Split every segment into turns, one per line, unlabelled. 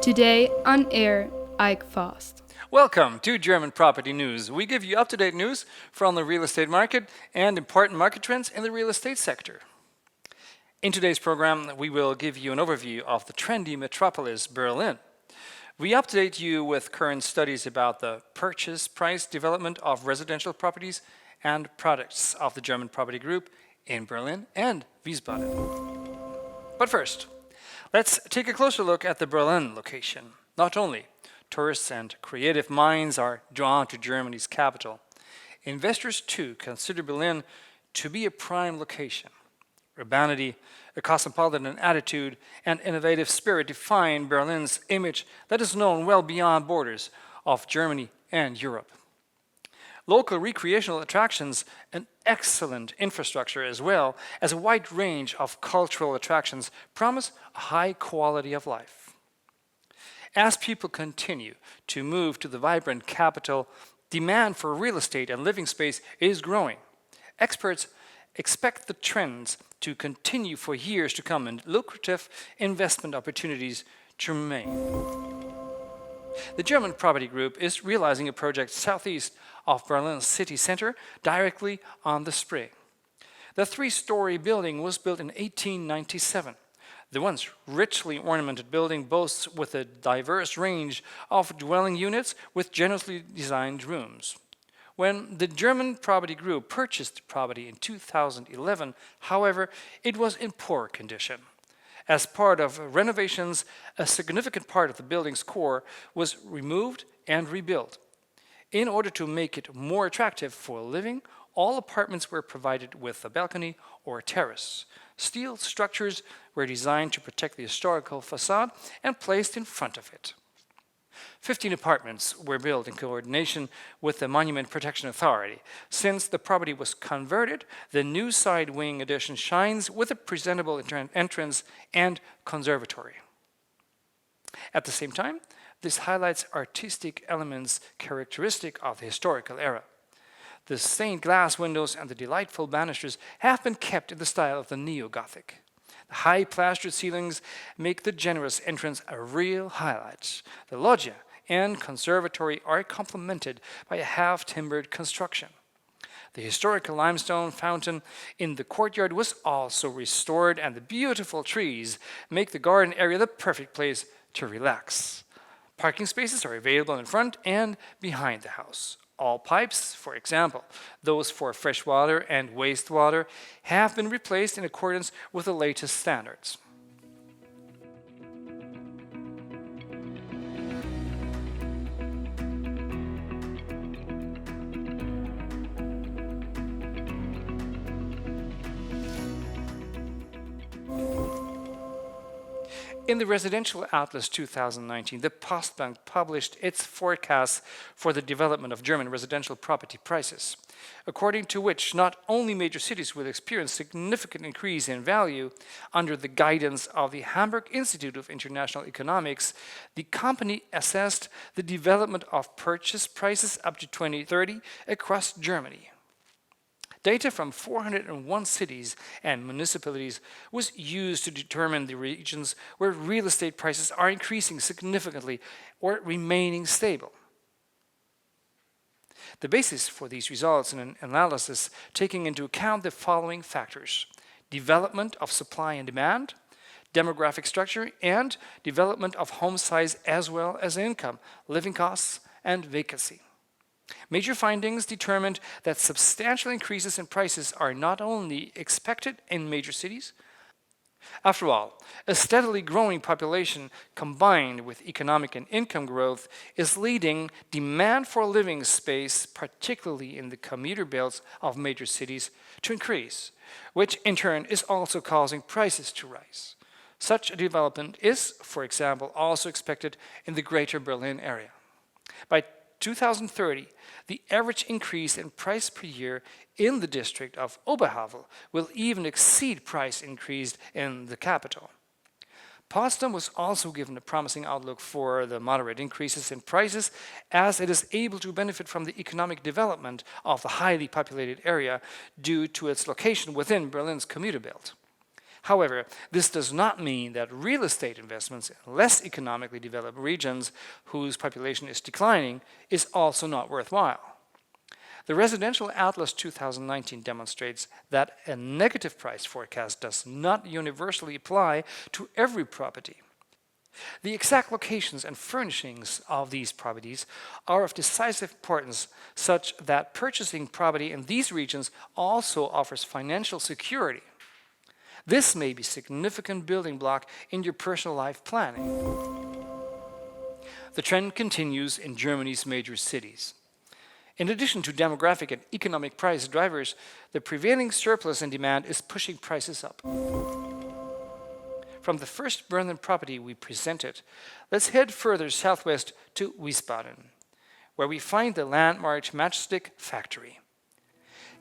Today on air, Ike Fast.
Welcome to German Property News. We give you up-to-date news from the real estate market and important market trends in the real estate sector. In today's program, we will give you an overview of the trendy metropolis, Berlin. We update you with current studies about the purchase price development of residential properties and products of the German property group in Berlin and Wiesbaden. But first, let's take a closer look at the Berlin location. Not only tourists and creative minds are drawn to Germany's capital, investors too consider Berlin to be a prime location. Urbanity, a cosmopolitan attitude, and innovative spirit define Berlin's image that is known well beyond borders of Germany and Europe. Local recreational attractions, an excellent infrastructure, as well as a wide range of cultural attractions promise a high quality of life. As people continue to move to the vibrant capital, demand for real estate and living space is growing. Experts expect the trends to continue for years to come and lucrative investment opportunities to remain. The German property group is realizing a project southeast of Berlin's city center, directly on the Spree. The three-story building was built in 1897. The once richly ornamented building boasts with a diverse range of dwelling units with generously designed rooms. When the German property group purchased the property in 2011, however, it was in poor condition. As part of renovations, a significant part of the building's core was removed and rebuilt. In order to make it more attractive for living, all apartments were provided with a balcony or a terrace. Steel structures were designed to protect the historical facade and placed in front of it. 15 apartments were built in coordination with the Monument Protection Authority. Since the property was converted, the new side wing addition shines with a presentable entrance and conservatory. At the same time, this highlights artistic elements characteristic of the historical era. The stained glass windows and the delightful banisters have been kept in the style of the neo-Gothic. The high plastered ceilings make the generous entrance a real highlight. The loggia and conservatory are complemented by a half-timbered construction. The historical limestone fountain in the courtyard was also restored, and the beautiful trees make the garden area the perfect place to relax. Parking spaces are available in front and behind the house. All pipes, for example, those for fresh water and wastewater, have been replaced in accordance with the latest standards. In the Residential Atlas 2019, the Postbank published its forecasts for the development of German residential property prices, according to which not only major cities will experience significant increase in value under the guidance of the Hamburg Institute of International Economics, the company assessed the development of purchase prices up to 2030 across Germany. Data from 401 cities and municipalities was used to determine the regions where real estate prices are increasing significantly or remaining stable. The basis for these results in an analysis taking into account the following factors: development of supply and demand, demographic structure, and development of home size as well as income, living costs, and vacancy. Major findings determined that substantial increases in prices are not only expected in major cities. After all, a steadily growing population combined with economic and income growth is leading demand for living space, particularly in the commuter belts of major cities, to increase, which in turn is also causing prices to rise. Such a development is, for example, also expected in the greater Berlin area. By 2030, the average increase in price per year in the district of Oberhavel will even exceed price increase in the capital. Potsdam was also given a promising outlook for the moderate increases in prices, as it is able to benefit from the economic development of the highly populated area due to its location within Berlin's commuter belt. However, this does not mean that real estate investments in less economically developed regions whose population is declining is also not worthwhile. The Residential Atlas 2019 demonstrates that a negative price forecast does not universally apply to every property. The exact locations and furnishings of these properties are of decisive importance, such that purchasing property in these regions also offers financial security. This may be a significant building block in your personal life planning. The trend continues in Germany's major cities. In addition to demographic and economic price drivers, the prevailing surplus in demand is pushing prices up. From the first Berlin property we presented, let's head further southwest to Wiesbaden, where we find the landmark matchstick factory.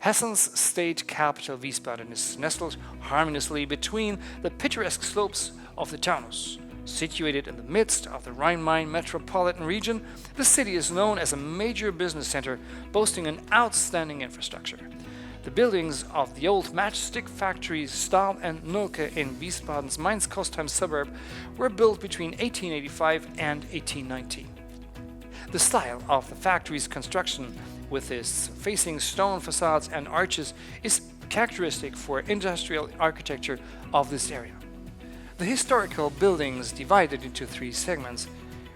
Hessen's state capital Wiesbaden is nestled harmoniously between the picturesque slopes of the Taunus. Situated in the midst of the Rhine-Main metropolitan region, the city is known as a major business center boasting an outstanding infrastructure. The buildings of the old matchstick factories Stahl and Nulke in Wiesbaden's Mainz-Kostheim suburb were built between 1885 and 1890. The style of the factory's construction, with its facing stone facades and arches, is characteristic for industrial architecture of this area. The historical buildings, divided into three segments,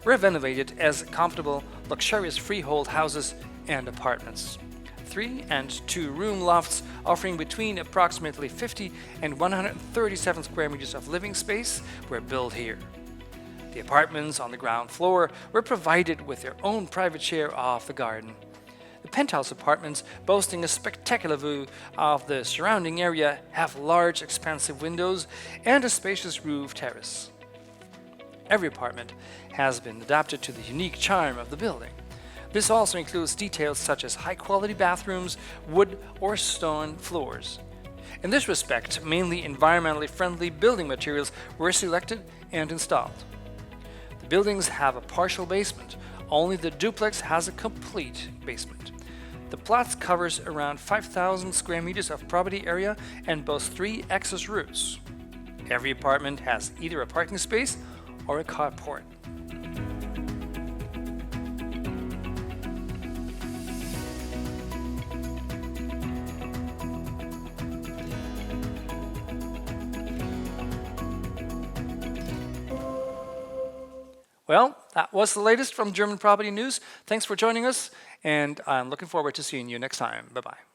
were renovated as comfortable, luxurious freehold houses and apartments. 3 and 2 room lofts offering between approximately 50 and 137 square meters of living space were built here. The apartments on the ground floor were provided with their own private share of the garden. The penthouse apartments, boasting a spectacular view of the surrounding area, have large expansive windows and a spacious roof terrace. Every apartment has been adapted to the unique charm of the building. This also includes details such as high-quality bathrooms, wood or stone floors. In this respect, mainly environmentally friendly building materials were selected and installed. The buildings have a partial basement. Only the duplex has a complete basement. The Platz covers around 5,000 square meters of property area and boasts 3 access routes. Every apartment has either a parking space or a carport. Well, that was the latest from German Property News. Thanks for joining us, and I'm looking forward to seeing you next time. Bye-bye.